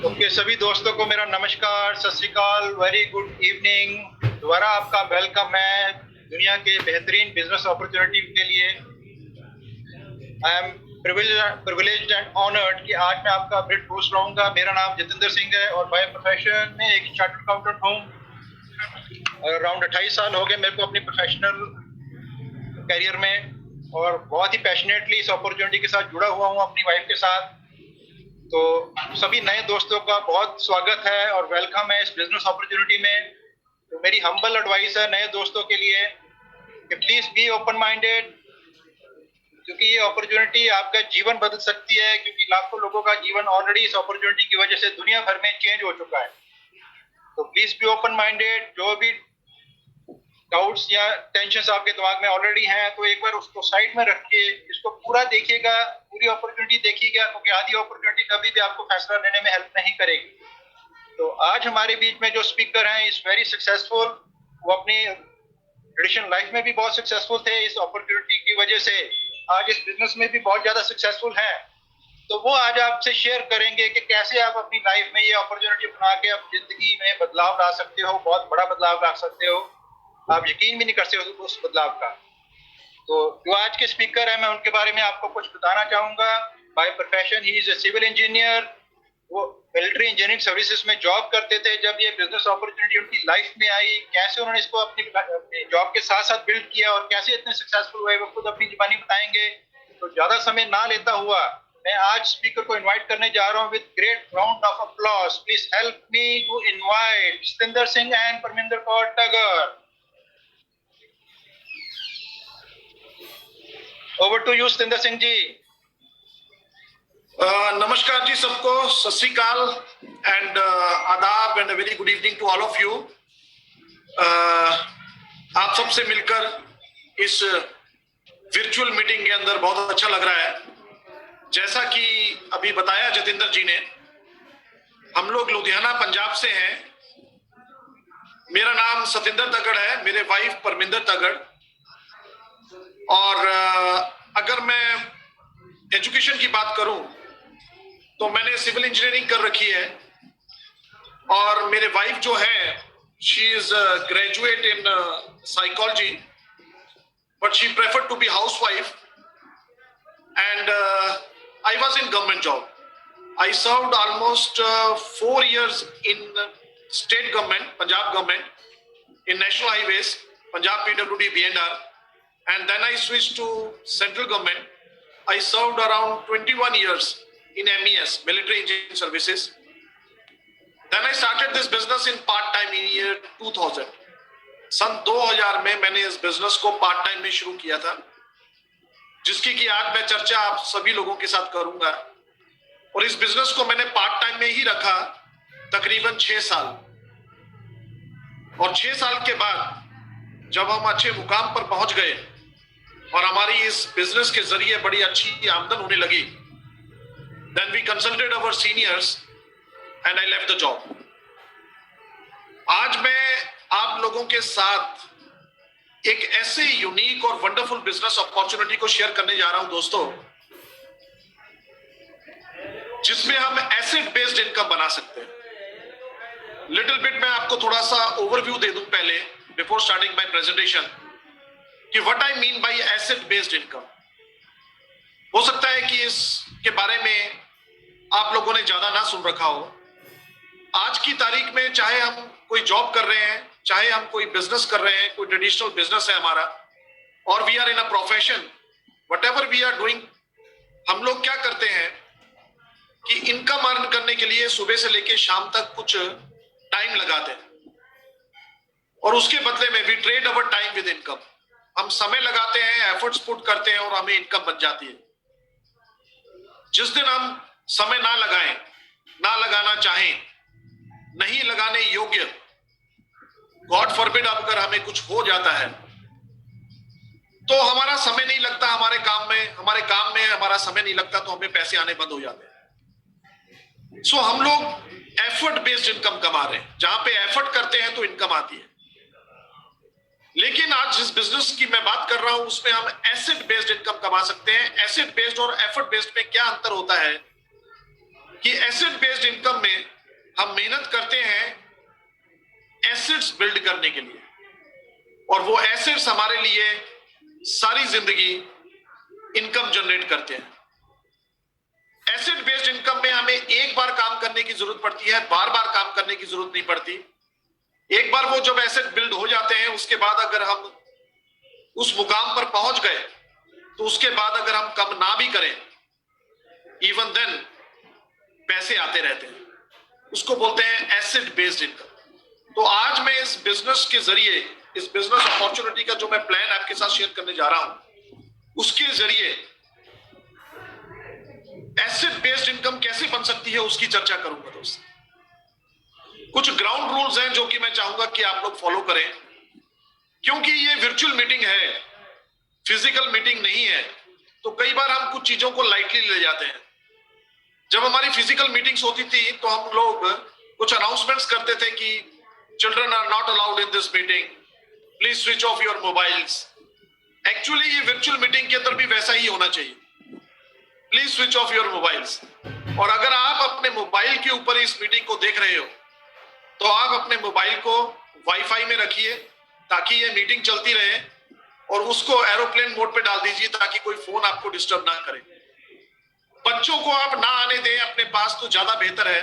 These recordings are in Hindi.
ओके, सभी दोस्तों को मेरा नमस्कार, सत श्री अकाल, वेरी गुड इवनिंग। दोबारा आपका वेलकम है दुनिया के बेहतरीन बिजनेस अपॉर्चुनिटी के लिए। I am privileged and honoured कि आज मैं आपका ब्रिड होस्ट रहूंगा। मेरा नाम जितेंद्र सिंह है और बाय प्रोफेशन में एक चार्टर्ड अकाउंटेंट हूँ। अराउंड 28 साल हो गए मेरे को अपनी प्रोफेशनल करियर में, और बहुत ही पैशनेटली इस अपॉर्चुनिटी के साथ जुड़ा हुआ हूँ अपनी वाइफ के साथ। तो सभी नए दोस्तों का बहुत स्वागत है और वेलकम है इस बिजनेस अपॉर्चुनिटी में। तो मेरी हम्बल एडवाइस है नए दोस्तों के लिए कि प्लीज बी ओपन माइंडेड, क्योंकि ये अपॉर्चुनिटी आपका जीवन बदल सकती है। क्योंकि लाखों लोगों का जीवन ऑलरेडी इस अपॉर्चुनिटी की वजह से दुनिया भर में चेंज हो चुका है। तो प्लीज बी ओपन माइंडेड। जो भी डाउट्स या टेंशंस आपके दिमाग में ऑलरेडी हैं, तो एक बार उसको साइड में रख के इसको पूरा देखिएगा, पूरी अपॉर्चुनिटी देखिएगा, क्योंकि आधी अपॉर्चुनिटी कभी भी आपको फैसला लेने में हेल्प नहीं करेगी। तो आज हमारे बीच में जो स्पीकर हैं इज वेरी सक्सेसफुल। वो अपनी ट्रेडिशनल लाइफ में भी बहुत सक्सेसफुल थे, इस अपॉर्चुनिटी की वजह से आज इस बिजनेस में भी बहुत ज्यादा सक्सेसफुल हैं। तो वो आज आपसे शेयर करेंगे कि कैसे आप अपनी लाइफ में ये अपॉर्चुनिटी बना के आप जिंदगी में बदलाव ला सकते हो, बहुत बड़ा बदलाव ला सकते हो। आप यकीन भी नहीं कर सकते उस बदलाव का। तो जो आज के स्पीकर है मैं उनके बारे में आपको कुछ बताना चाहूंगा। By profession he is a civil engineer. वो मिलिट्री इंजीनियरिंग सर्विसेज में जॉब करते थे। जब ये बिजनेस अपॉर्चुनिटी उनकी लाइफ में आई, कैसे उन्होंने इसको अपनी जॉब के साथ साथ बिल्ड किया और कैसे इतने सक्सेसफुल हुए, वो खुद अपनी जुबानी बताएंगे। तो ज्यादा समय ना लेता हुआ मैं आज स्पीकर को इनवाइट करने जा रहा हूं with great round of applause. Please help me to invite Satinder Singh and Parminder Kaur Tagar. Over to you Satinder Singh ji. नमस्कार जी सबको, सत श्री अकाल एंड आदाब and very good evening to all of you. आप सबसे मिलकर इस वर्चुअल मीटिंग के अंदर बहुत अच्छा लग रहा है। जैसा कि अभी बताया जितेंद्र जी ने, हम लोग लुधियाना पंजाब से हैं। मेरा नाम सतिंदर तगड़ है, मेरे वाइफ परमिंदर तगड़। और अगर मैं एजुकेशन की बात करूं तो मैंने सिविल इंजीनियरिंग कर रखी है, और मेरे वाइफ जो है she is graduate in psychology, but she preferred to be housewife and I was in government job. I served almost 4 years in state government, Punjab government, in national highways, Punjab PWD B&R, and then I switched to central government. I served around 21 years in MES, military engineering services. Then I started this business in part time in year 2000. सन 2000 में मैंने इस बिजनेस को पार्ट टाइम में शुरू किया था, जिसकी कि आज मैं चर्चा आप सभी लोगों के साथ करूंगा। और इस बिजनेस को मैंने पार्ट टाइम में ही रखा तकरीबन 6 साल। और 6 साल के बाद जब हम अच्छे मुकाम पर पहुंच गए और हमारी इस बिजनेस के जरिए बड़ी अच्छी आमदन होने लगी, then we consulted our seniors and I left the job. आज मैं आप लोगों के साथ एक ऐसे यूनिक और वंडरफुल बिजनेस अपॉर्चुनिटी को शेयर करने जा रहा हूं दोस्तों, जिसमें हम एसेट बेस्ड इनकम बना सकते हैं। लिटिल बिट मैं आपको थोड़ा सा ओवरव्यू दे दूं पहले, बिफोर स्टार्टिंग माय प्रेजेंटेशन, कि what I mean by asset based income. हो सकता है कि इसके बारे में आप लोगों ने ज्यादा ना सुन रखा हो। आज की तारीख में चाहे हम कोई जॉब कर रहे हैं, चाहे हम कोई बिजनेस कर रहे हैं, कोई ट्रेडिशनल बिजनेस है हमारा, और we are in a profession, whatever we are doing, हम लोग क्या करते हैं कि इनकम अर्न करने के लिए सुबह से लेकर शाम तक कुछ टाइम लगाते हैं, और उसके बदले में we trade our time with income. हम समय लगाते हैं, एफर्ट्स पुट करते हैं, और हमें इनकम बन जाती है। जिस दिन हम समय ना लगाएं, ना लगाना चाहें, नहीं लगाने योग्य, गॉड फॉरबिड अगर हमें कुछ हो जाता है, तो हमारा समय नहीं लगता हमारे काम में, हमारा समय नहीं लगता, तो हमें पैसे आने बंद हो जाते हैं। सो हम लोग एफर्ट बेस्ड इनकम कमा रहे हैं। जहां पे एफर्ट करते हैं तो इनकम आती है। लेकिन आज जिस बिजनेस की मैं बात कर रहा हूं उसमें हम एसेट बेस्ड इनकम कमा सकते हैं। एसेट बेस्ड और एफर्ट बेस्ड में क्या अंतर होता है कि एसेट बेस्ड इनकम में हम मेहनत करते हैं एसेट्स बिल्ड करने के लिए, और वो एसेट्स हमारे लिए सारी जिंदगी इनकम जनरेट करते हैं। एसेट बेस्ड इनकम में हमें एक बार काम करने की जरूरत पड़ती है, बार बार काम करने की जरूरत नहीं पड़ती। एक बार वो जब एसेट बिल्ड हो जाते हैं, उसके बाद अगर हम उस मुकाम पर पहुंच गए तो उसके बाद अगर हम कम ना भी करें, इवन देन पैसे आते रहते हैं। उसको बोलते हैं एसेट बेस्ड इनकम। तो आज मैं इस बिजनेस के जरिए, इस बिजनेस अपॉर्चुनिटी का जो मैं प्लान आपके साथ शेयर करने जा रहा हूं, उसके जरिए एसेट बेस्ड इनकम कैसे बन सकती है उसकी चर्चा करूंगा दोस्त। कुछ ग्राउंड रूल्स हैं जो कि मैं चाहूंगा कि आप लोग फॉलो करें, क्योंकि ये वर्चुअल मीटिंग है, फिजिकल मीटिंग नहीं है। तो कई बार हम कुछ चीजों को लाइटली ले जाते हैं। जब हमारी फिजिकल मीटिंग्स होती थी तो हम लोग कुछ अनाउंसमेंट्स करते थे कि children are not allowed in this meeting, please switch off your mobiles. Actually ये वर्चुअल मीटिंग के अंदर भी वैसा ही होना चाहिए, please switch off your mobiles. और अगर आप अपने मोबाइल के ऊपर इस मीटिंग को देख रहे हो तो आप अपने मोबाइल को वाईफाई में रखिए ताकि ये मीटिंग चलती रहे, और उसको एरोप्लेन मोड पे डाल दीजिए ताकि कोई फोन आपको डिस्टर्ब ना करे। बच्चों को आप ना आने दें अपने पास तो ज्यादा बेहतर है।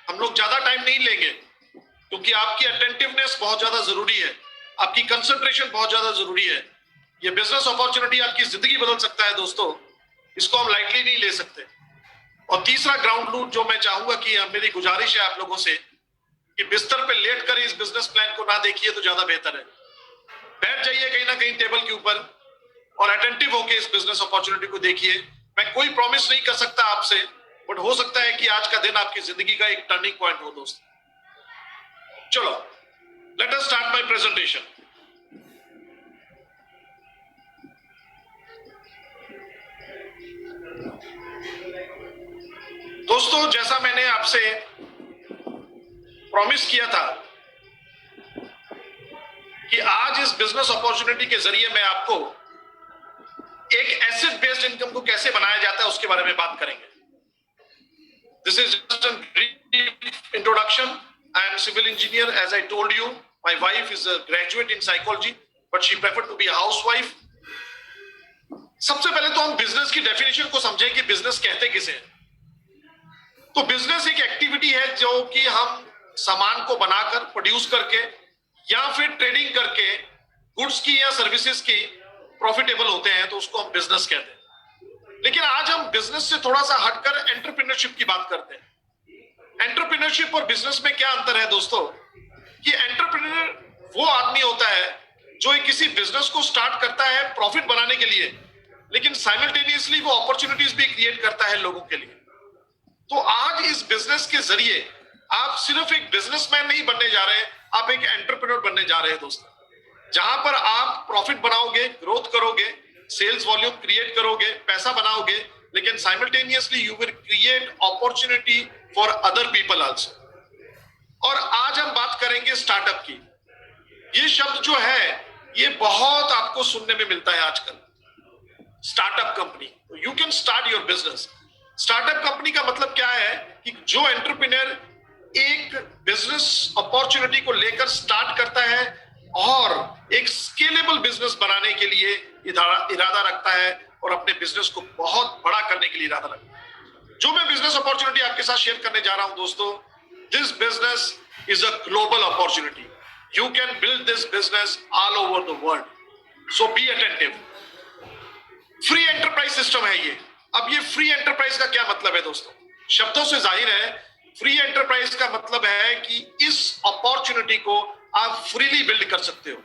हम लोग ज्यादा टाइम नहीं लेंगे क्योंकि आपकी अटेंटिवनेस बहुत ज्यादा जरूरी है, आपकी कंसंट्रेशन बहुत ज्यादा जरूरी है। ये बिजनेस अपॉर्चुनिटी आपकी जिंदगी बदल सकता है दोस्तों, इसको हम लाइटली नहीं ले सकते। और तीसरा ग्राउंड रूल जो मैं चाहूंगा कि मेरी गुजारिश है आप लोगों से कि बिस्तर पे लेट कर इस बिजनेस प्लान को ना देखिए तो ज्यादा बेहतर है। बैठ जाइए कहीं ना कहीं टेबल के ऊपर और अटेंटिव होकर इस बिजनेस अपॉर्चुनिटी को देखिए। मैं कोई प्रॉमिस नहीं कर सकता आपसे, बट हो सकता है कि आज का दिन आपकी जिंदगी का एक टर्निंग पॉइंट हो दोस्त। चलो, let us start my presentation. दोस्तों, जैसा मैंने आपसे प्रॉमिस किया था कि आज इस बिजनेस अपॉर्चुनिटी के जरिए मैं आपको एक एसेट बेस्ड इनकम को कैसे बनाया जाता है उसके बारे में बात करेंगे। This is just a brief introduction. I am civil engineer, as I told you. My wife is a graduate in psychology, but she prefer to be a housewife. सबसे पहले तो हम बिजनेस की डेफिनेशन को समझें कि बिजनेस कहते किसे हैं। तो बिजनेस एक एक्टिविटी है जो कि हम सामान को बनाकर, प्रोड्यूस करके या फिर ट्रेडिंग करके गुड्स की या सर्विसेज की प्रॉफिटेबल होते हैं, तो उसको हम बिजनेस कहते हैं। लेकिन आज हम बिजनेस से थोड़ा सा हटकर एंटरप्रेन्योरशिप की बात करते हैं। एंटरप्रेन्योरशिप और बिजनेस में क्या अंतर है दोस्तों? कि एंटरप्रेन्योर वो आदमी होता है जो किसी बिजनेस को स्टार्ट करता है प्रॉफिट बनाने के लिए, लेकिन साइमल्टेनियसली वो अपॉर्चुनिटीज भी क्रिएट करता है लोगों के लिए। तो आज इस बिजनेस के जरिए आप सिर्फ एक बिजनेसमैन नहीं बनने जा रहे, आप एक एंटरप्रेन्योर बनने जा रहे हैं दोस्तों। जहां पर आप प्रॉफिट बनाओगे, ग्रोथ करोगे, सेल्स वॉल्यूम क्रिएट करोगे, पैसा बनाओगे, लेकिन simultaneously you will create opportunity for other people also. और आज हम बात करेंगे स्टार्टअप की। ये शब्द जो है ये बहुत आपको सुनने में मिलता है आजकल। Startup company, you can start your business. Startup company का मतलब क्या है कि जो एंटरप्रेन्योर एक बिजनेस अपॉर्चुनिटी को लेकर स्टार्ट करता है और एक स्केलेबल बिजनेस बनाने के लिए इरादा रखता है और अपने बिजनेस को बहुत बड़ा करने के लिए इरादा रखता है। जो मैं बिजनेस अपॉर्चुनिटी आपके साथ शेयर करने जा रहा हूं दोस्तों, this business is a global opportunity. You can build this business all over the world, so be attentive. Free enterprise system है ये। अब ये फ्री एंटरप्राइज का क्या मतलब है दोस्तों? शब्दों से जाहिर है, फ्री एंटरप्राइज का मतलब है कि इस अपॉर्चुनिटी को आप फ्रीली बिल्ड कर सकते हो।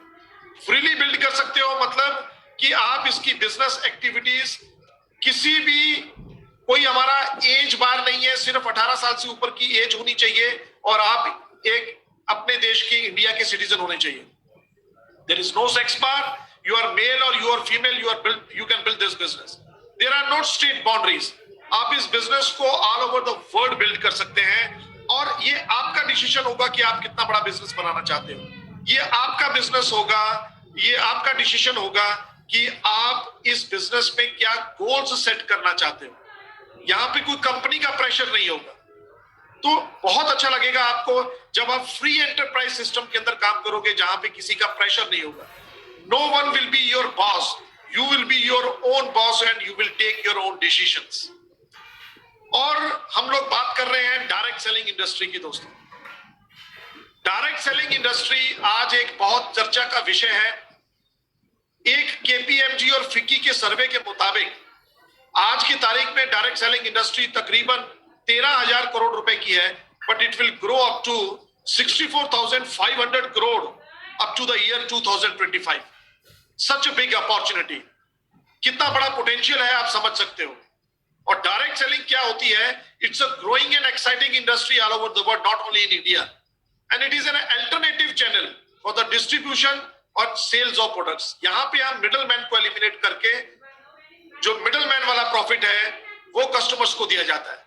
फ्रीली बिल्ड कर सकते हो मतलब कि आप इसकी बिजनेस एक्टिविटीज किसी भी, कोई हमारा एज बार नहीं है, सिर्फ 18 साल से ऊपर की एज होनी चाहिए और आप एक अपने देश की, इंडिया के सिटीजन होने चाहिए। There is no sex bar, you are male or you are female, you can build this business. There are not state boundaries. आप इस बिजनेस को all over the world build कर सकते हैं और ये आपका डिसीजन होगा कि आप कितना बड़ा बिजनेस बनाना चाहते हो। ये आपका बिजनेस होगा, ये आपका डिसीजन होगा कि आप इस बिजनेस में क्या गोल्स सेट करना चाहते हो। यहाँ पे कोई कंपनी का प्रेशर नहीं होगा। तो बहुत अच्छा लगेगा आपको जब आप फ्री एंटरप्राइज सिस्टम के अंदर काम करोगे, जहां पे किसी का प्रेशर नहीं होगा. No one will be your boss, you will be your own boss and you will take your own decisions. और हम लोग बात कर रहे हैं डायरेक्ट सेलिंग इंडस्ट्री की दोस्तों. डायरेक्ट सेलिंग इंडस्ट्री आज एक बहुत चर्चा का विषय है. एक केपीएमजी और फिक्की के सर्वे के मुताबिक आज की तारीख में डायरेक्ट सेलिंग इंडस्ट्री तकरीबन 13,000 करोड़ रुपए की है, but it will grow up to 64,500 crore up to the year 2025. Such big opportunity. कितना बड़ा पोटेंशियल है आप समझ सकते हो. और डायरेक्ट सेलिंग क्या होती है? It's a growing and exciting industry all over the world, not only in India, and it is an alternative channel for the distribution और सेल्स ऑफ प्रोडक्ट्स. यहां पे हम मिडल मैन को एलिमिनेट करके जो मिडल मैन वाला प्रॉफिट है वो कस्टमर्स को दिया जाता है.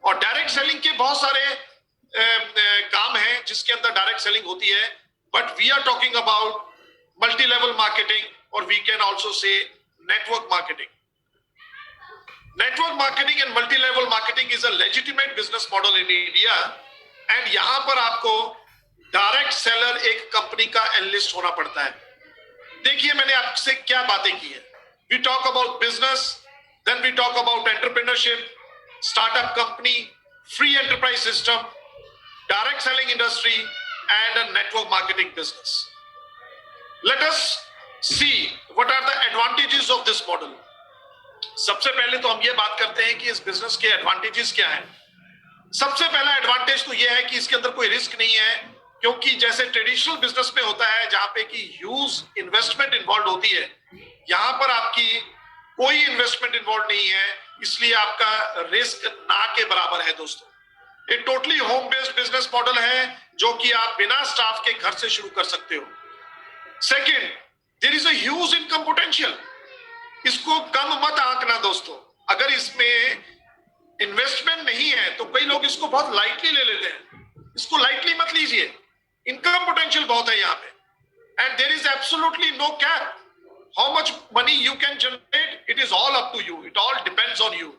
और डायरेक्ट सेलिंग के बहुत सारे काम हैं जिसके अंदर डायरेक्ट सेलिंग होती है, but we are talking about multi level marketing, और we can also say network marketing. Network marketing and multi level marketing is a legitimate business model in India, and यहां पर आपको डायरेक्ट सेलर एक कंपनी का एनालिस्ट होना पड़ता है. देखिए मैंने आपसे क्या बातें की है. We talk about business, then we talk about entrepreneurship, startup company, free enterprise system, direct selling industry and a network marketing business. Let us see what are the advantages of this model. सबसे पहले तो हम ये बात करते हैं कि इस बिजनेस के एडवांटेजेस क्या हैं. सबसे पहला एडवांटेज तो यह है कि इसके अंदर कोई रिस्क नहीं है, क्योंकि जैसे ट्रेडिशनल बिजनेस में होता है जहां पे कि ह्यूज इन्वेस्टमेंट इन्वॉल्व होती है, यहां पर आपकी कोई इन्वेस्टमेंट इन्वॉल्व नहीं है, इसलिए आपका रिस्क ना के बराबर है दोस्तों. एक totally home based business model है जो कि आप बिना स्टाफ के घर से शुरू कर सकते हो. Second, there is a huge income potential. इसको कम मत आंकना दोस्तों. अगर इसमें इन्वेस्टमेंट नहीं है तो कई लोग इसको बहुत लाइटली ले लेते हैं. इसको लाइटली मत लीजिए. इनकम पोटेंशियल बहुत है यहाँ पे, and there is absolutely no cap. How much money you can generate, it is all up to you, it all depends on you.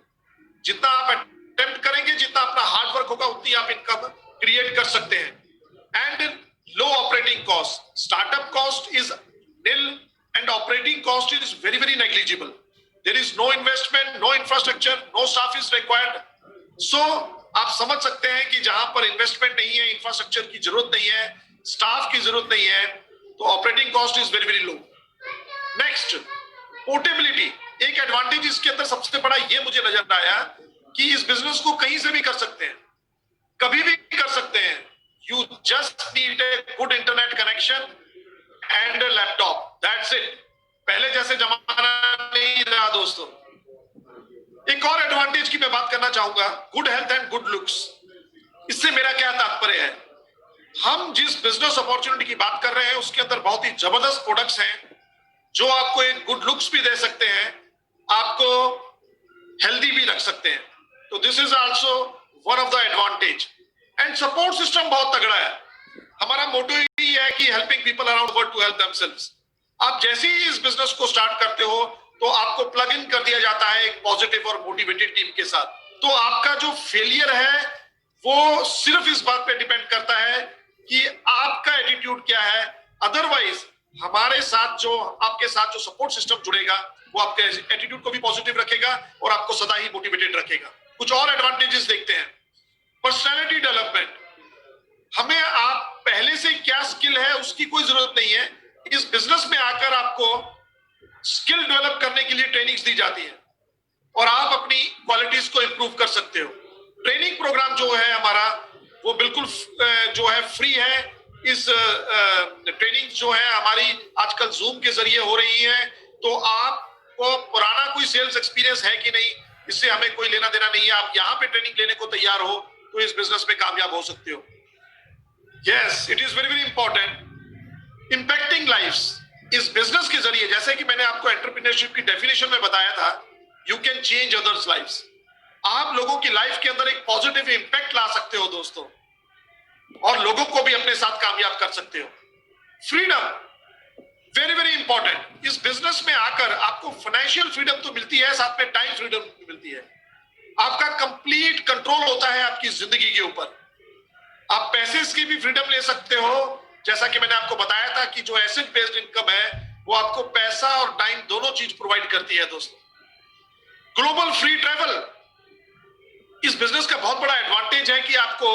जितना आप अटेम्प्ट करेंगे, जितना अपना हार्ड वर्क होगा, उतनी आप इनकम क्रिएट कर सकते हैं. And low operating cost. Startup cost is nil and operating cost is very very negligible. There is no investment, no infrastructure, no staff is required. So आप समझ सकते हैं कि जहां पर इन्वेस्टमेंट नहीं है, इंफ्रास्ट्रक्चर की जरूरत नहीं है, स्टाफ की जरूरत नहीं है, तो operating cost is very very low. Next, portability. एक एडवांटेज इसके अंदर सबसे बड़ा ये मुझे नजर आया कि इस बिजनेस को कहीं से भी कर सकते हैं, कभी भी कर सकते हैं. You just need a good internet connection and laptop, that's it. पहले जैसे जमाना नहीं रहा दोस्तों. एक और एडवांटेज की मैं बात करना चाहूंगा, good health and good looks. इससे मेरा क्या तात्पर्य है? हम जिस बिजनेस अपॉर्चुनिटी की बात कर रहे हैं उसके अंदर बहुत ही जबरदस्त प्रोडक्ट्स हैं जो आपको एक गुड लुक्स भी दे सकते हैं, आपको हेल्दी भी रख सकते हैं. तो this is also one of the advantage. And support system बहुत तगड़ा है. हमारा मोटो ही है कि helping people around world to help themselves. आप जैसे ही इस बिजनेस को स्टार्ट करते हो तो आपको प्लग इन कर दिया जाता है एक पॉजिटिव और मोटिवेटेड टीम के साथ. तो आपका जो फेलियर है वो सिर्फ इस बात पे डिपेंड करता है कि आपका एटीट्यूड क्या है. अदरवाइज हमारे साथ जो आपके साथ जो सपोर्ट सिस्टम जुड़ेगा वो आपके एटीट्यूड को भी पॉजिटिव रखेगा और आपको सदा ही मोटिवेटेड रखेगा. कुछ और एडवांटेजेस देखते हैं. Personality development. हमें आप पहले से क्या स्किल है उसकी कोई जरूरत नहीं है. इस बिजनेस में आकर आपको स्किल डेवलप करने के लिए ट्रेनिंग्स दी जाती है और आप अपनी क्वालिटीज को इंप्रूव कर सकते हो. ट्रेनिंग प्रोग्राम जो है हमारा वो बिल्कुल जो है फ्री है. इस ट्रेनिंग जो है हमारी आजकल जूम के जरिए हो रही है. तो आपको पुराना कोई सेल्स एक्सपीरियंस है कि नहीं, इससे हमें कोई लेना देना नहीं है. आप यहाँ पे ट्रेनिंग लेने को तैयार हो तो इस बिजनेस में कामयाब हो सकते हो. Yes, it is very very important. Impacting lives. इस बिजनेस के जरिए, जैसे कि मैंने आपको एंटरप्रेन्योरशिप की डेफिनेशन में बताया था, you can change others lives. आप लोगों की लाइफ के अंदर एक पॉजिटिव इंपैक्ट ला सकते हो दोस्तों, और लोगों को भी अपने साथ कामयाब कर सकते हो. Freedom, very very important. इस बिजनेस में आकर आपको फाइनेंशियल फ्रीडम तो मिलती है, साथ में टाइम फ्रीडम भी मिलती है. आपका कंप्लीट कंट्रोल होता है आपकी जिंदगी के ऊपर। आप पैसे की भी फ्रीडम ले सकते हो, जैसा कि मैंने आपको बताया था कि जो एसेट बेस्ड इनकम है वो आपको पैसा और टाइम दोनों चीज प्रोवाइड करती है दोस्तों। ग्लोबल फ्री ट्रैवल, इस बिजनेस का बहुत बड़ा एडवांटेज है कि आपको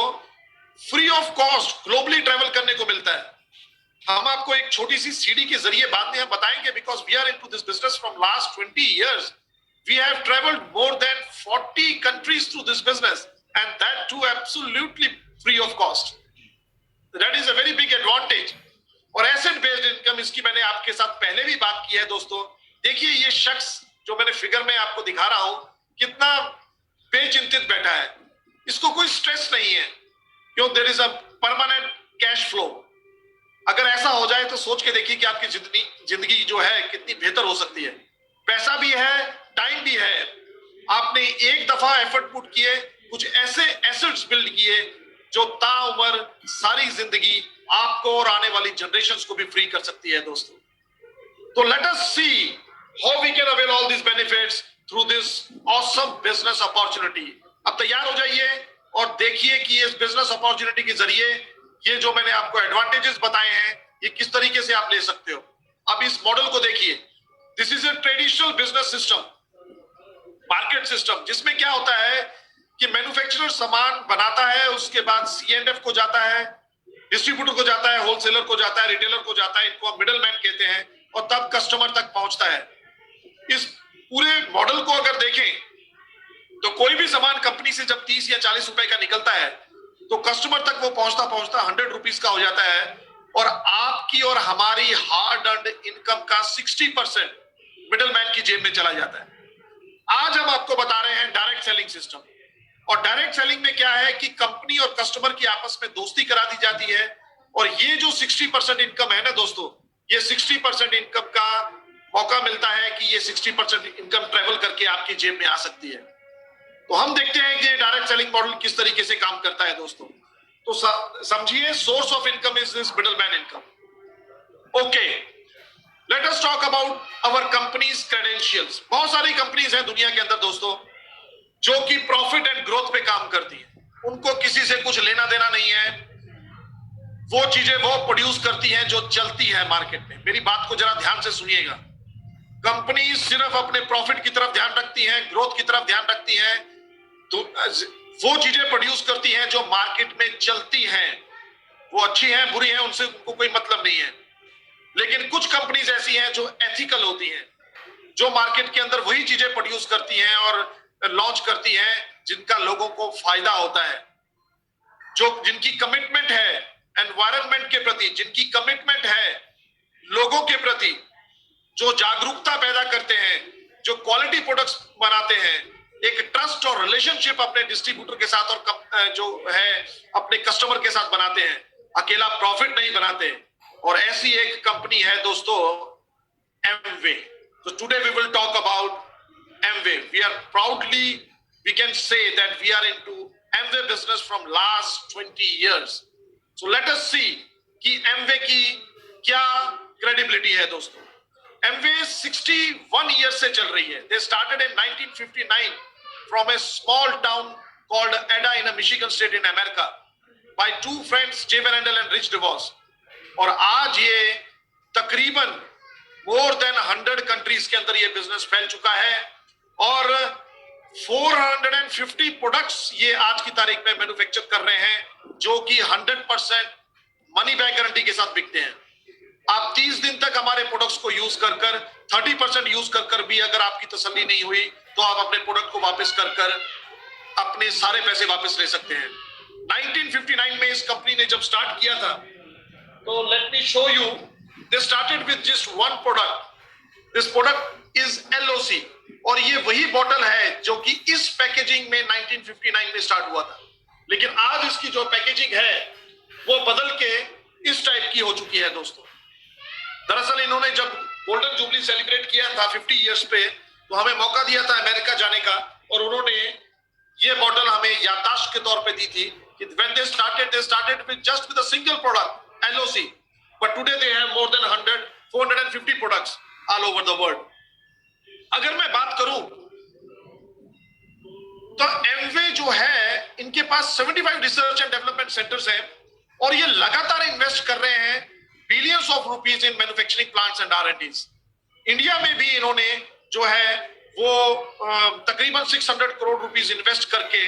free of cost globally travel करने को मिलता है। हम आपको एक छोटी सी सीडी के जरिए बाद में हम बताएंगे, because we are into this business from last 20 years. We have traveled more than 40 countries through this business, and that too absolutely free of cost. That is a very big advantage. और एसेट बेस्ड इनकम, इसकी मैंने आपके साथ पहले भी बात की है दोस्तों। देखिए ये शख्स जो मैंने फिगर में आपको दिखा रहा हूं, कितना बेचिंतित बैठा है, इसको कोई स्ट्रेस नहीं है, क्यों? There is a permanent cash flow. अगर ऐसा हो जाए तो सोच के देखिए कि आपकी जिंदगी जो है कितनी बेहतर हो सकती है। पैसा भी है, टाइम भी है। आपने एक दफा एफर्ट पुट किए, कुछ ऐसे एसेट्स बिल्ड किए जो ताउम्र सारी जिंदगी आपको और आने वाली जनरेशंस को भी फ्री कर सकती है दोस्तों। तो let us see how we can avail all this benefits through this awesome business opportunity. अब तैयार हो जाइए और देखिए कि इस बिजनेस अपॉर्चुनिटी के जरिए ये जो मैंने आपको एडवांटेजेस बताए हैं, ये किस तरीके से आप ले सकते हो। अब इस मॉडल को देखिए। This is a traditional business system, market system, जिसमें क्या होता है कि मैन्युफैक्चरर सामान बनाता है, उसके बाद C&F को जाता है, डिस्ट्रीब्यूटर को जाता है, होलसेलर को जाता है, रिटेलर को जाता है, इनको हम मिडल मैन कहते हैं, और तब कस्टमर तक पहुंचता है। इस पूरे मॉडल को अगर देखें तो कोई भी सामान कंपनी से जब 30 या 40 रुपए का निकलता है तो कस्टमर तक वो पहुंचता 100 रुपीस का हो जाता है, और आपकी और हमारी हार्ड अर्न्ड इनकम का 60% मिडल मैन की जेब में चला जाता है। आज हम आपको बता रहे हैं डायरेक्ट सेलिंग सिस्टम। और डायरेक्ट सेलिंग में क्या है कि कंपनी और कस्टमर की आपस में दोस्ती करा दी जाती है, और ये जो 60% इनकम है ना दोस्तों, ये 60% इनकम का मौका मिलता है कि ये 60% इनकम ट्रेवल करके आपकी जेब में आ सकती है। तो हम देखते हैं कि डायरेक्ट सेलिंग मॉडल किस तरीके से काम करता है दोस्तों। तो समझिए, source of income is this middle man income. Okay, let us talk about our companies credentials. बहुत सारी कंपनीज हैं दुनिया के अंदर दोस्तों जो कि प्रॉफिट एंड ग्रोथ पे काम करती हैं, उनको किसी से कुछ लेना देना नहीं है, वो चीजें वो प्रोड्यूस करती हैं जो चलती है मार्केट में। मेरी बात को जरा ध्यान से सुनिएगा। कंपनी सिर्फ अपने प्रॉफिट की तरफ ध्यान रखती हैं, ग्रोथ की तरफ ध्यान रखती हैं, तो वो चीजें प्रोड्यूस करती हैं जो मार्केट में चलती हैं। वो अच्छी हैं, बुरी हैं, उनसे उनको कोई मतलब नहीं है। लेकिन कुछ कंपनीज ऐसी हैं जो एथिकल होती हैं, जो मार्केट के अंदर वही चीजें प्रोड्यूस करती हैं और लॉन्च करती हैं जिनका लोगों को फायदा होता है, जो जिनकी कमिटमेंट है एनवायरनमेंट के प्रति, जिनकी कमिटमेंट है लोगों के प्रति, जो जागरूकता पैदा करते हैं, जो क्वालिटी प्रोडक्ट्स बनाते हैं, एक ट्रस्ट और रिलेशनशिप अपने डिस्ट्रीब्यूटर के साथ और जो है अपने कस्टमर के साथ बनाते हैं, अकेला प्रॉफिट नहीं बनाते। और ऐसी एक कंपनी है दोस्तों एमवे। तो today we will talk about Amway. We can say that we are into Amway business from last 20 years. So let us see कि Amway की क्या credibility है दोस्तों। Amway 61 years से चल रही है। They started in 1959 from a small town called Ada in a Michigan state in America by two friends, Jay Van Andel and Rich DeVos. और आज ये तकरीबन more than 100 countries के अंदर ये बिजनेस फैल चुका है, और 450 प्रोडक्ट्स ये आज की तारीख में मैन्युफैक्चर कर रहे हैं, जो कि 100% मनी बैक गारंटी के साथ बिकते हैं। आप 30 दिन तक हमारे प्रोडक्ट्स को यूज कर 30% यूज कर भी अगर आपकी तसल्ली नहीं हुई तो आप अपने प्रोडक्ट को वापस कर अपने सारे पैसे वापस ले सकते हैं। 1959 में इस कंपनी ने जब स्टार्ट किया था, तो let me show you, they started with just one product. This product is LOC, और ये वही बॉटल है जो कि इस पैकेजिंग में 1959 में स्टार्ट हुआ था। लेकिन आज इसकी जो पैकेजिंग है वो बदल के इस टाइप की हो चुकी है दोस्तों। दरअसल इन्होंने जब गोल्डन जुबली सेलिब्रेट किया था 50 इयर्स पे, तो हमें मौका दिया था अमेरिका जाने का, और उन्होंने ये बॉटल हमें याददाश्त के तौर पे दी थी कि when they started with just with a single product LOC, but today they have more than 450 products all over the world. अगर मैं बात करूं तो एमवे जो है इनके पास 75 रिसर्च एंड डेवलपमेंट सेंटर्स हैं और ये लगातार इन्वेस्ट कर रहे हैं billions of rupees in manufacturing plants and R&Ds। India में भी इन्होंने जो है वो तकरीबन 600 करोड़ रुपीस इन्वेस्ट करके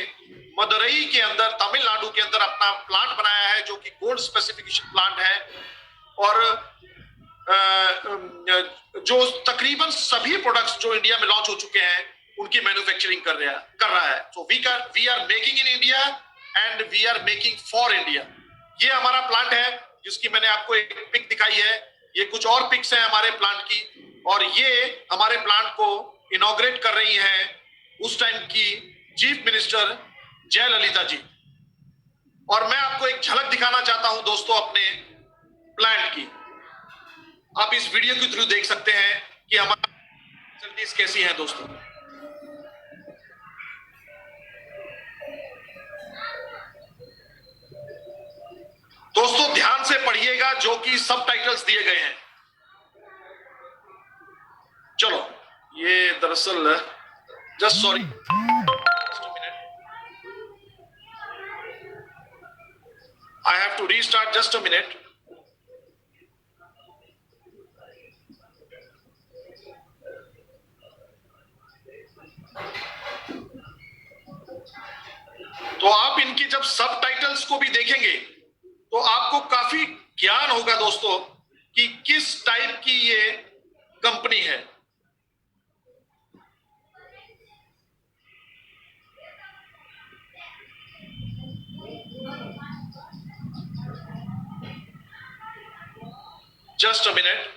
मदुरई के अंदर, तमिलनाडु के अंदर अपना प्लांट बनाया है, जो कि गोल्ड स्पेसिफिकेशन प्लांट है और जो तकरीबन सभी प्रोडक्ट्स जो इंडिया में लॉन्च हो चुके हैं उनकी मैन्युफैक्चरिंग कर रहा है। So we are making in India and we are making for India. ये हमारा प्लांट है जिसकी मैंने आपको एक पिक दिखाई है, ये कुछ और पिक्स हैं हमारे प्लांट की, और ये हमारे प्लांट को इनॉग्रेट कर रही हैं उस टाइम की चीफ मिनिस्टर जयललिता जी। और मैं आपको एक झलक दिखाना चाहता हूं दोस्तों अपने प्लांट की। आप इस वीडियो के थ्रू देख सकते हैं कि हमारी फैसिलिटीज कैसी हैं दोस्तों। दोस्तों ध्यान से पढ़िएगा जो कि सबटाइटल्स दिए गए हैं। चलो, ये दरअसल just sorry, I have to restart, just a minute. तो आप इनकी जब सबटाइटल्स को भी देखेंगे तो आपको काफी ज्ञान होगा दोस्तों कि किस टाइप की ये कंपनी है। Just a minute.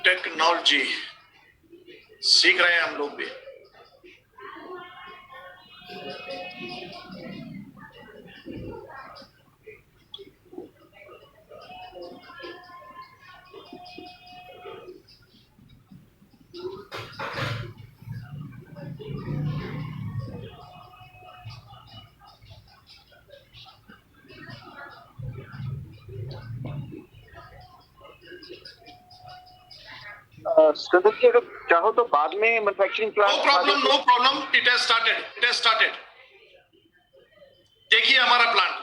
टेक्नोलॉजी सीख रहे हैं हम लोग भी। संदीप जी, अगर चाहो तो बाद में manufacturing no plant problem, no problem, it has started, it has started. देखिए हमारा प्लांट।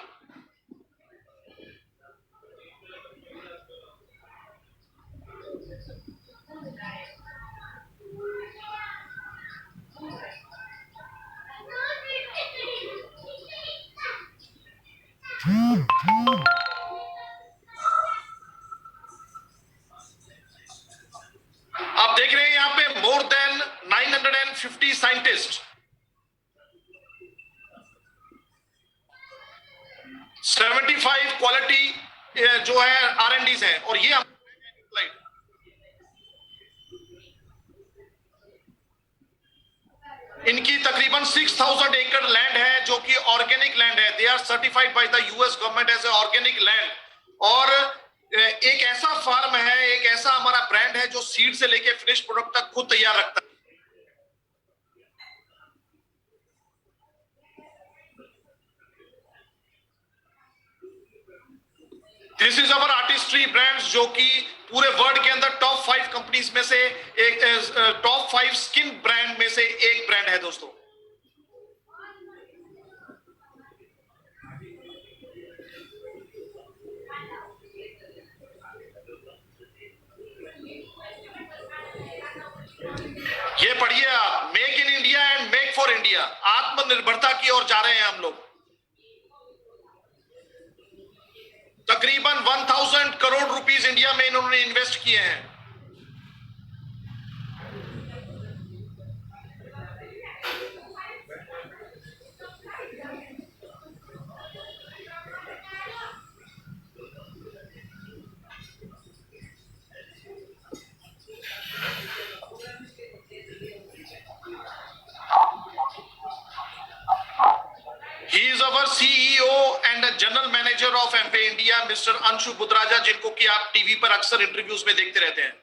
आप देख रहे हैं यहां पे मोर देन 950 साइंटिस्ट, 75 क्वालिटी जो है R&Ds है, और ये इनकी तकरीबन 6000 एकड़ लैंड है जो कि ऑर्गेनिक लैंड है। They are certified by the US government as a organic land. और एक ऐसा फार्म है, एक ऐसा हमारा ब्रांड है जो सीड से लेके फिनिश प्रोडक्ट तक खुद तैयार रखता है। This is our artistry brands, जो कि पूरे वर्ल्ड के अंदर टॉप 5 कंपनीज में से एक, टॉप 5 स्किन ब्रांड में से एक ब्रांड है दोस्तों। ये पढ़िए आप, make in India and make for India. आत्मनिर्भरता की ओर जा रहे हैं हम लोग। तकरीबन 1000 करोड़ रुपीस इंडिया में इन्होंने इन्वेस्ट किए हैं। He is our CEO and a general manager of Amway India, Mr. Anshu Budraja, जिनको कि आप टीवी पर अक्सर इंटरव्यूज में देखते रहते हैं।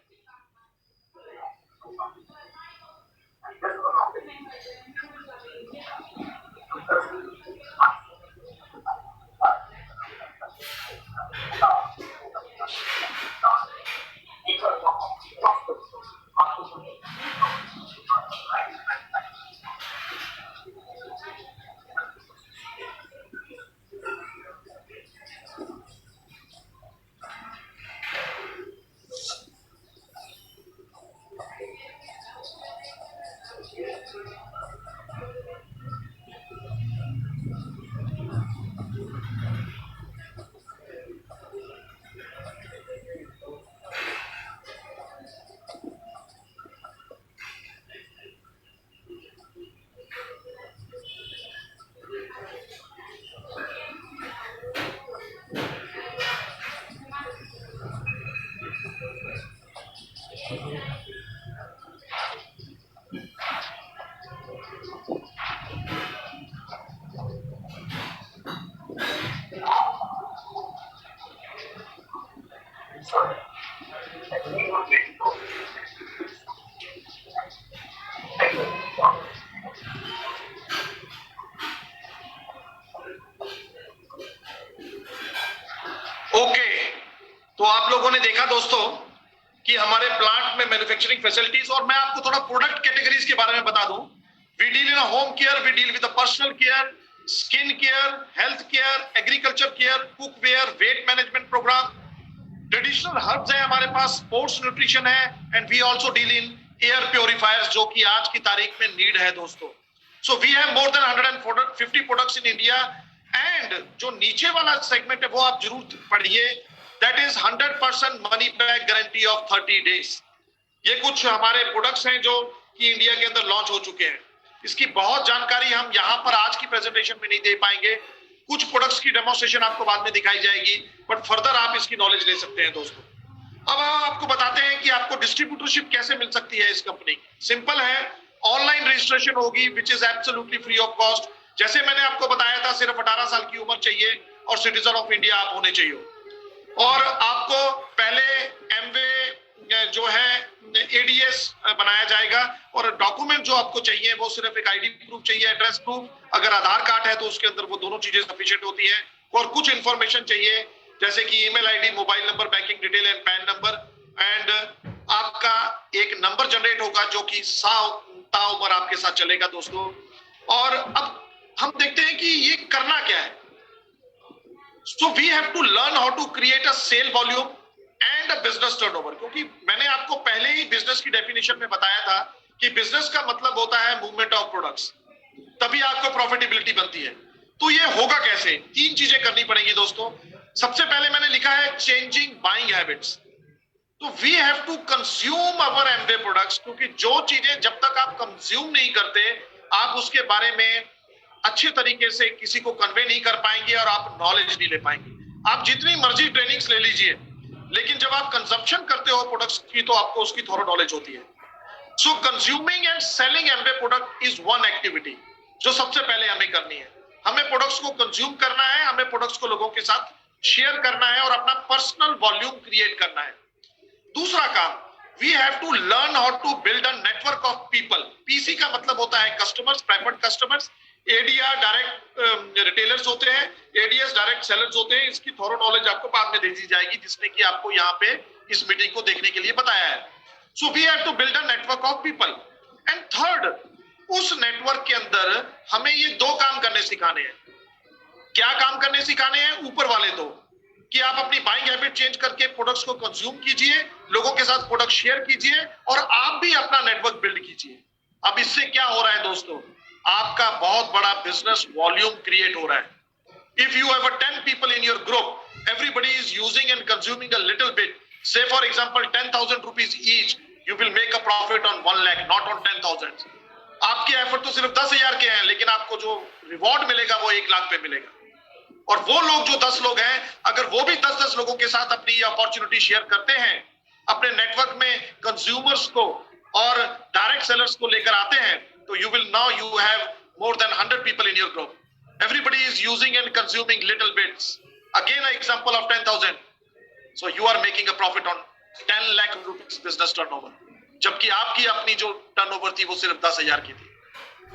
आप लोगों ने देखा दोस्तों कि हमारे प्लांट में मैन्युफैक्चरिंग फैसिलिटीज, और मैं आपको थोड़ा प्रोडक्ट कैटेगरीज के बारे में बता दूं। We deal in home care, we deal with personal care, skin care, health care, agriculture care, cookware, weight management programme, traditional herbs है हमारे पास, स्पोर्ट्स न्यूट्रिशन है, and we also deal in air purifiers, जो कि आज की तारीख में नीड है दोस्तों। So we have more than 150 products in India. And जो नीचे वाला सेगमेंट है वो आप जरूर पढ़िए, that is 100% money back guarantee of 30 days. ये कुछ हमारे प्रोडक्ट्स हैं जो कि इंडिया के अंदर लॉन्च हो चुके हैं। इसकी बहुत जानकारी हम यहाँ पर आज की प्रेजेंटेशन में नहीं दे पाएंगे, कुछ प्रोडक्ट्स की डेमोस्ट्रेशन आपको बाद में दिखाई जाएगी, बट फर्दर आप इसकी नॉलेज ले सकते हैं दोस्तों। अब हम आपको बताते हैं कि आपको डिस्ट्रीब्यूटरशिप कैसे मिल सकती है इस कंपनी की। सिंपल है, ऑनलाइन रजिस्ट्रेशन होगी which is absolutely free of cost. जैसे मैंने आपको बताया था, सिर्फ 18 साल की उम्र चाहिए और सिटीजन ऑफ इंडिया आप होने चाहिए। और आपको पहले एमवे जो है एडीएस बनाया जाएगा, और डॉक्यूमेंट जो आपको चाहिए वो सिर्फ एक आईडी प्रूफ चाहिए, एड्रेस प्रूफ। अगर आधार कार्ड है तो उसके अंदर वो दोनों चीजें सफिशिएंट होती है। और कुछ इंफॉर्मेशन चाहिए जैसे कि email ID, mobile number, banking detail and pan number. And आपका एक नंबर जनरेट होगा जो कि ताउम्र आपके साथ चलेगा दोस्तों। और अब हम देखते हैं कि ये करना क्या है। So we have to learn how to create a sale volume and a business turnover, क्योंकि मैंने आपको पहले ही बिजनेस की डेफिनेशन में बताया था कि बिजनेस का मतलब होता है मूवमेंट ऑफ प्रोडक्ट्स, तभी आपको प्रॉफिटेबिलिटी बनती है। तो ये होगा कैसे? 3 चीजें करनी पड़ेंगी दोस्तों। सबसे पहले मैंने लिखा है चेंजिंग बाइंग हैबिट्स। तो we have to consume our Amway products, क्योंकि जो चीजें जब तक आप कंज्यूम नहीं करते, आप उसके बारे में अच्छे तरीके से किसी को कन्वे नहीं कर पाएंगे और आप नॉलेज नहीं ले पाएंगे। आप जितनी मर्जी ट्रेनिंग्स ले लीजिए, लेकिन जब आप कंजम्पशन करते हो प्रोडक्ट्स की तो आपको उसकी थोड़ा नॉलेज होती है। So consuming and selling Amway product is one activity जो सबसे पहले हमें करनी है। हमें प्रोडक्ट्स को कंज्यूम करना है, हमें प्रोडक्ट्स को लोगों के साथ शेयर करना है और अपना पर्सनल वॉल्यूम क्रिएट करना है। दूसरा काम, we have to learn how to build a network of people. PC का मतलब होता है customers, preferred customers. ADR direct retailers होते हैं, एडीएस डायरेक्ट सेलर्स होते हैं। इसकी थोड़ा नॉलेज आपको बाद में दे दी जाएगी, जिसने कि आपको यहाँ पे इस मीटिंग को देखने के लिए बताया है। So we have to build a network of people. And third, उस नेटवर्क के अंदर हमें ये 2 काम करने सिखाने हैं। क्या काम करने सिखाने हैं? ऊपर वाले 2, कि आप अपनी बाइंग हैबिट चेंज करके प्रोडक्ट्स को कंज्यूम कीजिए, लोगों के साथ प्रोडक्ट शेयर कीजिए और आप भी अपना नेटवर्क बिल्ड कीजिए। अब इससे क्या हो रहा है दोस्तों? आपका बहुत बड़ा बिजनेस वॉल्यूम क्रिएट हो रहा है। If you have 10 people in your group, everybody is using and consuming a little bit, say for example 10,000 rupees each, you will make a profit on 1 lakh, not on 10,000। आपके एफर्ट तो सिर्फ 10,000 के हैं, लेकिन आपको जो रिवॉर्ड मिलेगा वो 1 लाख पे मिलेगा। और वो लोग जो 10 लोग हैं, अगर वो भी 10-10 लोगों के साथ अपनी अपॉर्चुनिटी शेयर करते हैं, अपने नेटवर्क में कंज्यूमर्स को और डायरेक्ट सेलर्स को लेकर आते हैं, तो you will now you have more than 100 people in your group. Everybody is using and consuming little bits. Again, an example of 10,000. So you are making a profit on 10 lakh rupees business turnover. जबकि आपकी अपनी जो टर्नओवर थी वो सिर्फ 10,000 की थी।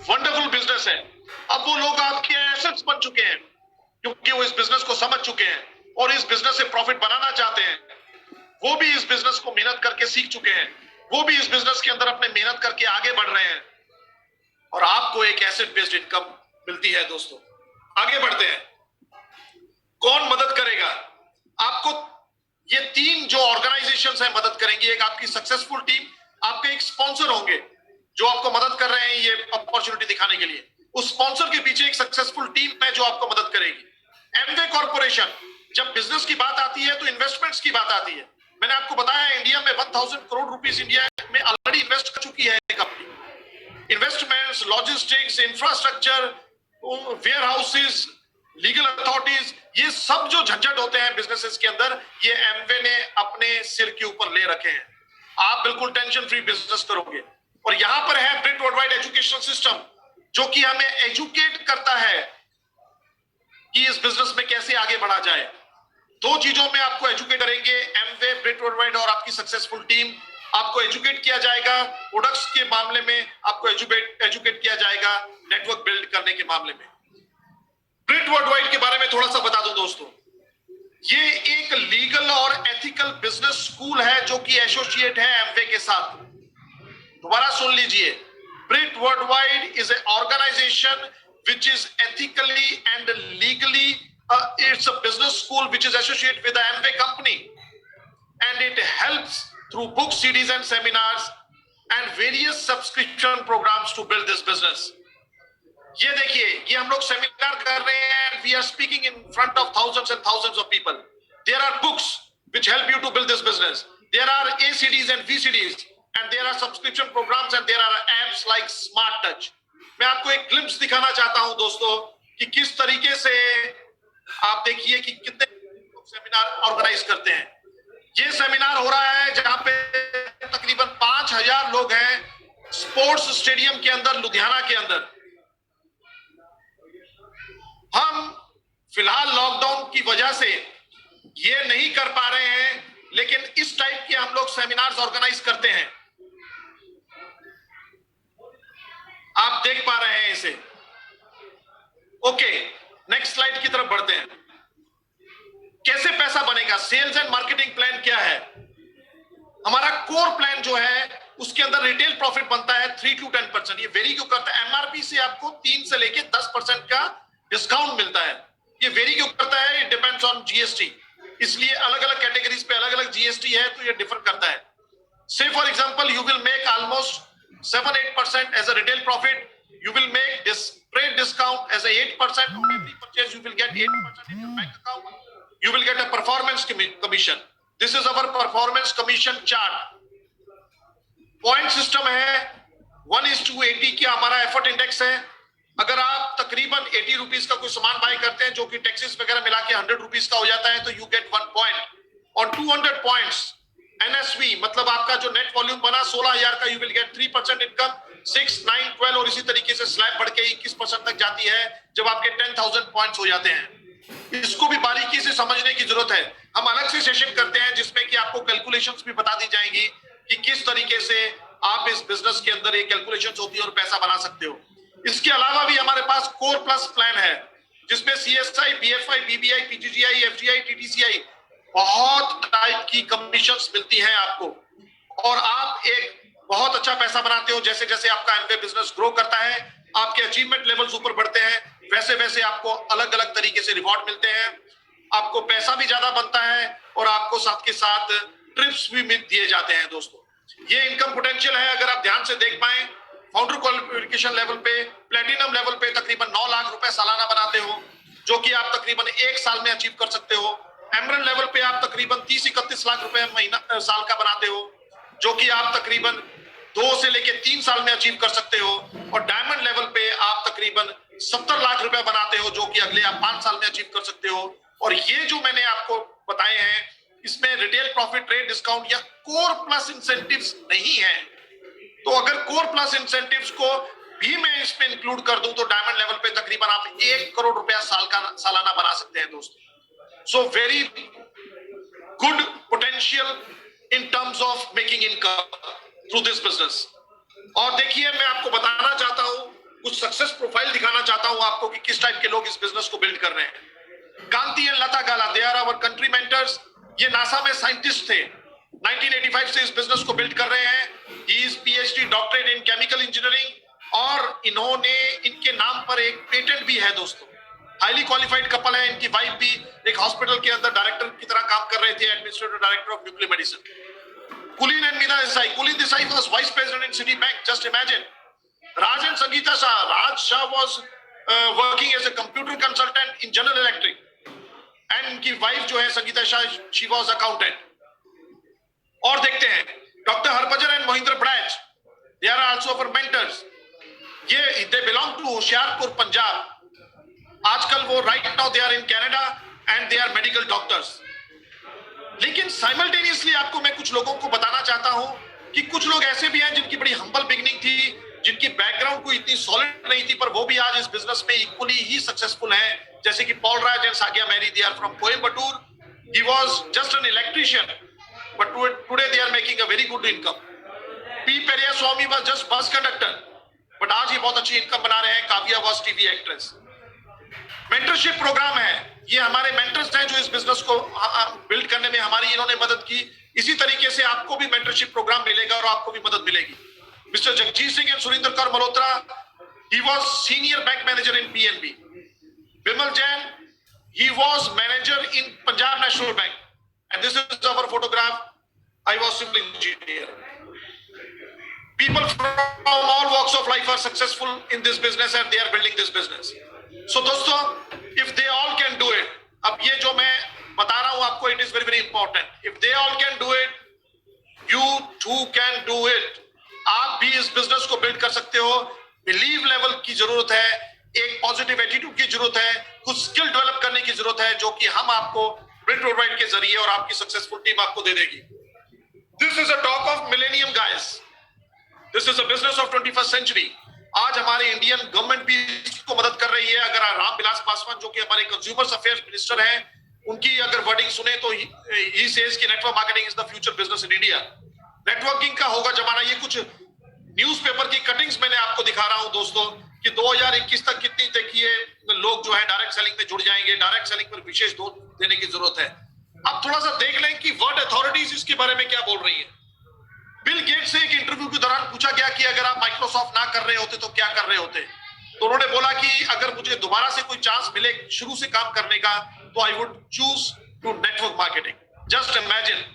वंडरफुल बिजनेस है। अब वो लोग आपके एसेट्स बन चुके हैं, क्योंकि वो इस बिजनेस को समझ चुके हैं और इस बिजनेस से प्रॉफिट बनाना चाहते हैं। वो भी इस बिजनेस को मेहनत करके सीख चुके हैं, वो भी इस बिजनेस के अंदर अपने मेहनत करके आगे बढ़ रहे हैं, और आपको एक एसेट बेस्ड इनकम मिलती है दोस्तों। आगे बढ़ते हैं। कौन मदद करेगा आपको? ये 3 जो ऑर्गेनाइजेशंस हैं मदद करेंगी। एक आपकी सक्सेसफुल टीम, आपके एक स्पॉन्सर होंगे जो आपको मदद कर रहे हैं ये अपॉर्चुनिटी दिखाने के लिए। उस स्पॉन्सर के पीछे एक सक्सेसफुल टीम है जो आपको मदद करेगी। एमवे कॉर्पोरेशन, जब बिजनेस की बात आती है तो इन्वेस्टमेंट्स की बात आती है। मैंने आपको बताया इंडिया में 1000 करोड़ रुपीस इंडिया में ऑलरेडी इन्वेस्ट कर चुकी है कंपनी। Investments, logistics, infrastructure, warehouses, legal authorities, ये सब जो झंझट होते हैं बिजनेसेस के अंदर, ये एमवे ने अपने सिर के ऊपर ले रखे हैं। आप बिल्कुल टेंशन फ्री बिजनेस करोगे। और यहां पर है ब्रिट वर्ल्डवाइड एजुकेशन सिस्टम, जो कि हमें एजुकेट करता है कि इस बिजनेस में कैसे आगे बढ़ा जाए। 2 चीजों में आपको एजुकेट करेंगे, एमवे, ब्रिट वर्ल्डवाइड और आपकी सक्सेसफुल टीम। आपको एजुकेट किया जाएगा प्रोडक्ट्स के मामले में, आपको एजुकेट किया जाएगा नेटवर्क बिल्ड करने के मामले में। ब्रिट वर्ल्डवाइड के बारे में थोड़ा सा बता दूं दोस्तों। ये एक लीगल और एथिकल बिजनेस स्कूल है जो कि एसोसिएट है एमवे के साथ। दोबारा सुन लीजिए, Britt worldwide is a organization which is ethically and legally it's a business school which is associated with the Amway company, and it helps through books, CDs and seminars and various subscription programs to build this business. ये देखिए, ये हम लोग सेमिनार कर रहे हैं and we are speaking in front of thousands and thousands of people. There are books which help you to build this business. There are ACDs and VCDs and there are subscription programs and there are apps like Smart Touch. मैं आपको एक ग्लिम्स दिखाना चाहता हूं दोस्तों कि किस तरीके से आप देखिए कि कितने सेमिनार ऑर्गेनाइज करते हैं। ये सेमिनार हो रहा है जहां पे तकरीबन 5000 लोग हैं स्पोर्ट्स स्टेडियम के अंदर, लुधियाना के अंदर। हम फिलहाल लॉकडाउन की वजह से ये नहीं कर पा रहे हैं, लेकिन इस टाइप के हम लोग सेमिनार्स ऑर्गेनाइज करते हैं। आप देख पा रहे हैं इसे। ओके, नेक्स्ट स्लाइड की तरफ बढ़ते हैं। कैसे पैसा बनेगा, सेल्स एंड मार्केटिंग प्लान क्या है? हमारा कोर प्लान जो है उसके अंदर रिटेल प्रॉफिट बनता है 3 to 10%। ये वेरी क्यों करता है? एमआरपी से आपको 3 से लेके 10% का डिस्काउंट मिलता है। ये वेरी क्यों करता है? इट डिपेंड्स ऑन जीएसटी, इसलिए अलग अलग कैटेगरीज पे अलग अलग जीएसटी है तो ये डिफर करता है। से for example you will make almost 7-8% as a retail profit. You will make this trade discount as a 8% on every purchase. You will get 8% in your bank account. You will get a performance commission. This is our performance commission chart. Point system है 1:80 की हमारा एफर्ट इंडेक्स है। अगर आप तकरीबन 80 रुपीज का कोई सामान बाय करते हैं जो कि टैक्सेस वगैरह मिला के 100 रुपीज का हो जाता है, तो यू गेट 1 पॉइंट। और 200 पॉइंट्स एनएसवी मतलब आपका जो नेट वॉल्यूम बना 16,000 का, यू विल गेट 3% इनकम, 6, 9, 12 और इसी तरीके से स्लैब बढ़ के 21% तक जाती है जब आपके 10,000 पॉइंट्स हो जाते हैं। इसको भी बारीकी से समझने की जरूरत है। हम अलग से सेशन करते हैं जिसमें कि आपको कैलकुलेशंस भी बता दी जाएंगी कि किस तरीके से आप इस बिजनेस के अंदर ये कैलकुलेशंस होती है और पैसा बना सकते हो। इसके अलावा भी हमारे पास कोर प्लस प्लान है जिसमें सीएसआई, बीएफआई, बीबीआई, पीजीजीआई, एफजीआई, टीटीसीआई बहुत टाइप की कमीशंस मिलती हैं आपको, और आप एक बहुत अच्छा पैसा बनाते हो। जैसे जैसे आपका एमवे बिजनेस ग्रो करता है, आपके अचीवमेंट लेवल्स ऊपर बढ़ते हैं, वैसे वैसे आपको अलग अलग तरीके से रिवॉर्ड मिलते हैं, आपको पैसा भी ज्यादा बनता है और आपको साथ के साथ ट्रिप्स भी दिए जाते हैं। दोस्तों, ये इनकम पोटेंशियल है। अगर आप ध्यान से देख पाए, फाउंडर क्वालिफिकेशन लेवल पे, प्लेटिनम लेवल पे तकरीबन 9 लाख रुपए सालाना बनाते हो, जो कि आप तकरीबन 1 साल में अचीव कर सकते हो। एमरल्ड लेवल पे आप तकरीबन 30-31 लाख रुपए महीना साल का बनाते हो, जो कि आप तकरीबन 2 से लेके 3 साल में अचीव कर सकते हो। और डायमंड लेवल पे आप तकरीबन 70 लाख रुपए बनाते हो, जो कि अगले आप 5 साल में अचीव कर सकते हो। और ये जो मैंने आपको बताए हैं, इसमें रिटेल प्रॉफिट, ट्रेड डिस्काउंट या कोर प्लस इंसेंटिव्स नहीं है। तो अगर कोर प्लस इंसेंटिव्स को भी मैं इसमें इंक्लूड कर दूं तो डायमंड लेवल पे तकरीबन आप 1 करोड़ रुपया सालाना बना सकते हैं दोस्तों। So very good potential in terms of making income through this business. और देखिए, मैं आपको बताना चाहता हूं, कुछ सक्सेस प्रोफाइल दिखाना चाहता हूं आपको कि किस टाइप के लोग इस बिजनेस को बिल्ड कर रहे हैं। Kanti and Lata Gala, they are our country mentors. ये नासा में साइंटिस्ट थे, 1985 से इस बिजनेस को बिल्ड कर रहे हैं। He is PhD doctorate in chemical engineering और इन्होंने, इनके नाम पर एक पेटेंट भी है दोस्तों। हाईली क्वालिफाइड कपल है। इनकी वाइफ भी एक हॉस्पिटल के अंदर डायरेक्टर की तरह काम कर रहे थे, administrative director of nuclear medicine. Kulin and Meena Desai, Kulin Desai was vice president in Citibank, just imagine. Raj and Sangeeta Shah, Raj Shah was working as a computer consultant in General Electric, and इनकी वाइफ जो है Sangeeta Shah, she was accountant. और देखते हैं doctor Harbhajan and Mohinder Braj, they are also our mentors. ये they belong to Hoshiarpur, Punjab. आजकल वो right now they are in Canada and they are medical doctors. लेकिन साइमल्टेनियसली आपको मैं कुछ लोगों को बताना चाहता हूं कि कुछ लोग ऐसे भी हैं जिनकी बड़ी हम्बल बिगिनिंग थी, जिनकी बैकग्राउंड कोई इतनी सॉलिड नहीं थी, पर वो भी आज इस बिजनेस में इक्वली ही सक्सेसफुल हैं। जैसे कि Paul Raj and Sagaya Mary, they are from Coimbatore. He was just an electrician, but today they are making a very good income. P. Periya Swamy was just bus conductor, but आज ये बहुत अच्छी इनकम बना रहे हैं। Kavya was TV actress. Mentorship programme है, ये हमारे मेंटर्स हैं जो इस बिजनेस को बिल्ड करने में हमारी इन्होंने मदद की। इसी तरीके से आपको भी मेंटरशिप प्रोग्राम मिलेगा और आपको भी मदद मिलेगी। मिस्टर जगजीत सिंह एंड सुरेंद्र कर Malhotra, he was senior bank manager in PNB. Bimal Jain, he was manager in Punjab National Bank, and this is our photograph. I was civil engineer. People from all walks of life are successful in this business and they are building this business. So दोस्तों, if they all can do it, अब ये जो मैं बता रहा हूं आपको, it is very very important. If they all can do it, you too can do it. आप भी इस बिजनेस को बिल्ड कर सकते हो। बिलीव लेवल की जरूरत है, एक पॉजिटिव एटीट्यूड की जरूरत है, कुछ स्किल डेवलप करने की जरूरत है, जो कि हम आपको ब्रिट प्रोवाइड के जरिए और आपकी सक्सेसफुल टीम आपको दे देगी। This is a talk of millennium guys, this is a business of 21st century. आज हमारे इंडियन गवर्नमेंट भी इसको मदद कर रही है। अगर रामविलास पासवान जो कि हमारे कंज्यूमर्स अफेयर्स मिनिस्टर हैं, उनकी अगर वर्डिंग सुने तो ही सेज कि network marketing is the future business in India. Networking का होगा जमाना। ये कुछ न्यूज़पेपर की कटिंग्स मैंने आपको दिखा रहा हूं दोस्तों, कि 2021 तक कितनी देखिए लोग जो है डायरेक्ट सेलिंग में जुड़ जाएंगे। डायरेक्ट सेलिंग पर विशेष जोर देने की जरूरत है। अब थोड़ा सा देख लें कि वर्ल्ड अथॉरिटीज इसके बारे में क्या बोल रही है। बिल गेट्स से एक इंटरव्यू के दौरान पूछा गया कि अगर आप माइक्रोसॉफ्ट ना कर रहे होते तो क्या कर रहे होते, तो उन्होंने बोला कि अगर मुझे दोबारा से कोई चांस मिले शुरू से काम करने का, तो I would choose to network marketing. Just imagine.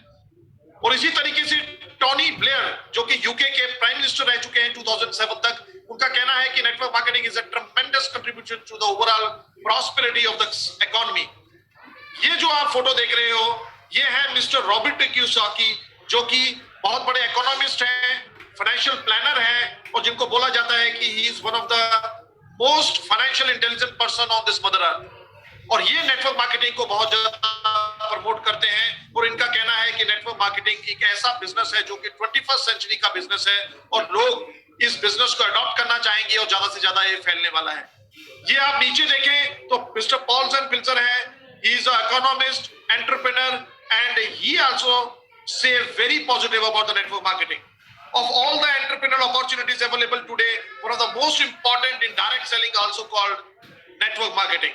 और इसी तरीके से टोनी ब्लेयर जो कि यूके के प्राइम मिनिस्टर रह चुके हैं 2007 तक, उनका कहना है कि network marketing is a tremendous contribution to the overall prosperity of the economy. ये जो आप फोटो देख रहे हो, ये है मिस्टर रॉबर्ट कियोसाकी, जो कि बहुत बड़े इकोनॉमिस्ट हैं, फाइनेंशियल प्लानर हैं, और जिनको बोला जाता है कि he is one of the most financial intelligent person on this mother earth. और ये नेटवर्क मार्केटिंग को बहुत ज्यादा प्रमोट करते हैं। और इनका कहना है कि नेटवर्क मार्केटिंग एक ऐसा बिजनेस है जो कि 21st सेंचुरी का बिजनेस है, और लोग इस बिजनेस को अडॉप्ट करना चाहेंगे और ज्यादा से ज्यादा ये फैलने वाला है। ये आप नीचे देखें तो मिस्टर पॉल्सन फिल्सर है, he is a economist, entrepreneur, and he also say very positive about the network marketing. Of all the entrepreneurial opportunities available today, one of the most important in direct selling also called network marketing.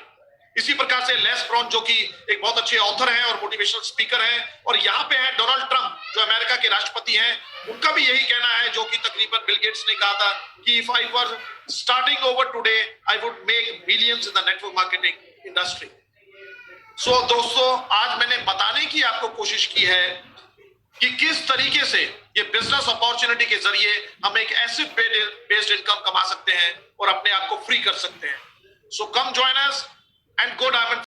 इसी प्रकार से लेस ब्राउन जो कि एक बहुत अच्छे ऑथर हैं और मोटिवेशनल स्पीकर हैं, और यहाँ पे है डोनाल्ड ट्रंप जो अमेरिका के राष्ट्रपति हैं, उनका भी यही कहना है, जो कि तकरीबन बिल गेट्स ने कहा था कि if I were starting over today, I would make millions in the network marketing industry. So दोस्तों, आज मैंने बताने की आपको कोशिश की है कि किस तरीके से ये बिजनेस अपॉर्चुनिटी के जरिए हम एक एसेट बेस्ड इनकम कमा सकते हैं और अपने आप को फ्री कर सकते हैं। So come join us and go diamond